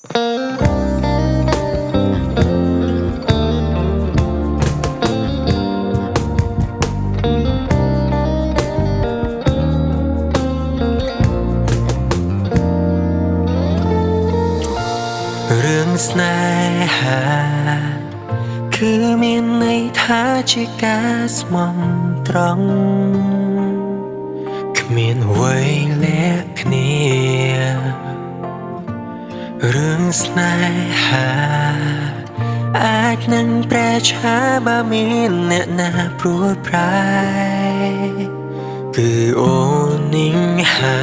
เรื่องสเนหาคือมีในท่าจิกาสมองตรองគ្មានអ្វីលាក់គ្នារឿងស្នេហាអាចនឹងប្រែឆាបើមានអ្នកណាព្រួលប្រែគឺអូននឹងហើ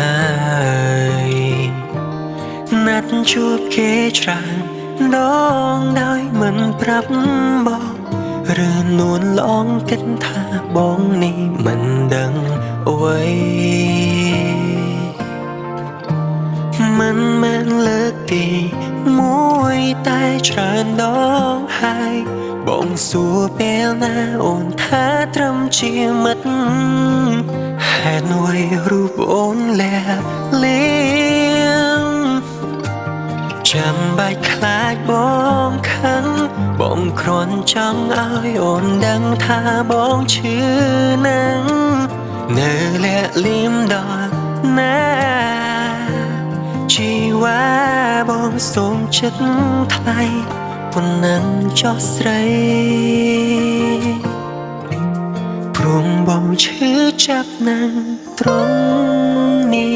យណាត់ជួបគេច្រើនដងដោយមិនប្រាប់បងឬនួនឡងគិតថាបងនេះមិនដឹងអ្វីមិនមែនលើកទីមួយតែច្រើនដងហើយបងសួរពេលណាអូនថាត្រឹមជាមិត្តហេតុអ្វីរូបអូនលាក់លៀងចាំបាច់ខ្លាចបងខឹងបងគ្រាន់ចង់ឲ្យអូនដឹងថាបងឈឺនឹងនៅលាក់លៀមដល់ណាជីវ៉ាបងសូមចិត្តថ្លៃប៉ុណ្ណឹងចោះស្រីព្រមបងឈឺចាប់នឹងត្រង់នេះ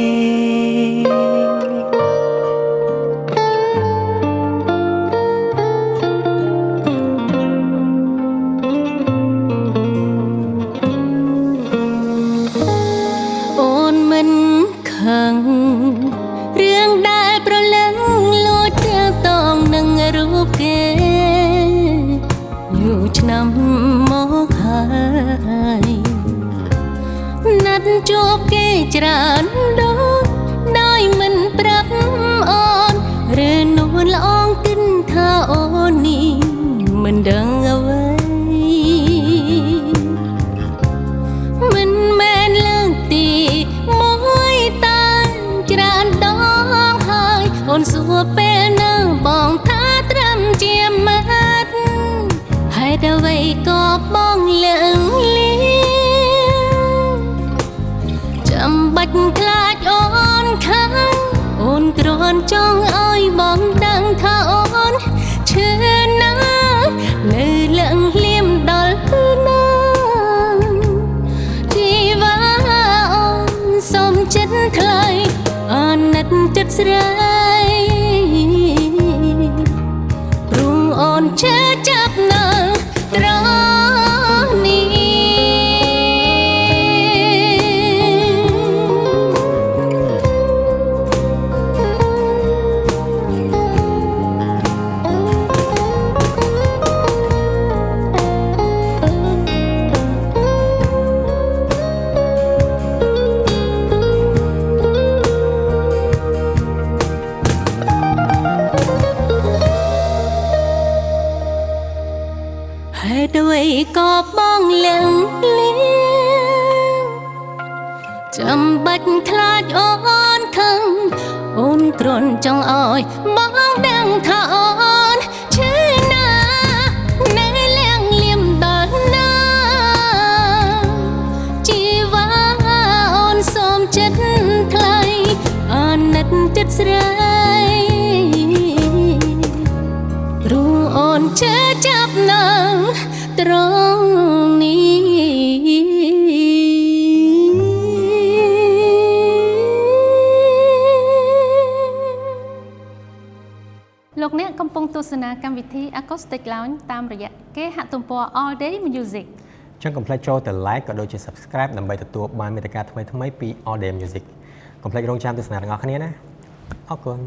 រឿងដែលប្រលឹងលួចទាក់ទងនឹងរូបគេយូរឆ្នាំមកហើយណាត់ជួបគេច្រើនដងដោយមិនប្រាប់អូនឬនួនល្អងគិតថាអូននេះមិនដឹងអ្វីមិនមែនលើកទីមួយតែច្រើនដងហើយអូនសួរពេលនៅបងថាត្រឹមជាមិត្តហេតុអ្វីក៏បងលឹងលៀងចាំបាច់ខ្លាចអូនខាងអូនគ្រាន់ចង់ឲ្យបងដឹងថាអូនឈឺណាស់នៅលឹងលៀមដល់ណាជីវ៉ាអូនសូមចិត្តថ្លៃអាណិតចិត្តស្រីព្រោះអូនឈឺចាប់នៅត្រង់នេះហេតុអ្វីក៏បងលឹងលៀងចាំបាច់ខ្លាចអូនខឹងអូនគ្រាន់ចង់ឲ្យបងដឹងថាអូនឈឺណាស់នៅលៀងលៀមដល់ណាជីវ៉ាអូនសូមចិត្តថ្លៃអាណិតចិត្តស្រីព្រោះអូនឈឺចាប់នៅត្រង់នេះលោកអ្នកកំពុងទស្សនាកម្មវិធី Acoustic Lounge តាមរយៈគេហទំព័រ All Day Music ចង់កុំភ្លេចចូលទៅ like ក៏ដូចជា subscribe ដើម្បីទទួលបានមាតិកាថ្មីៗពី All Day Music កុំភ្លេចរងចាំទស្សនាទាំងអស់គ្នាណាអរគុណ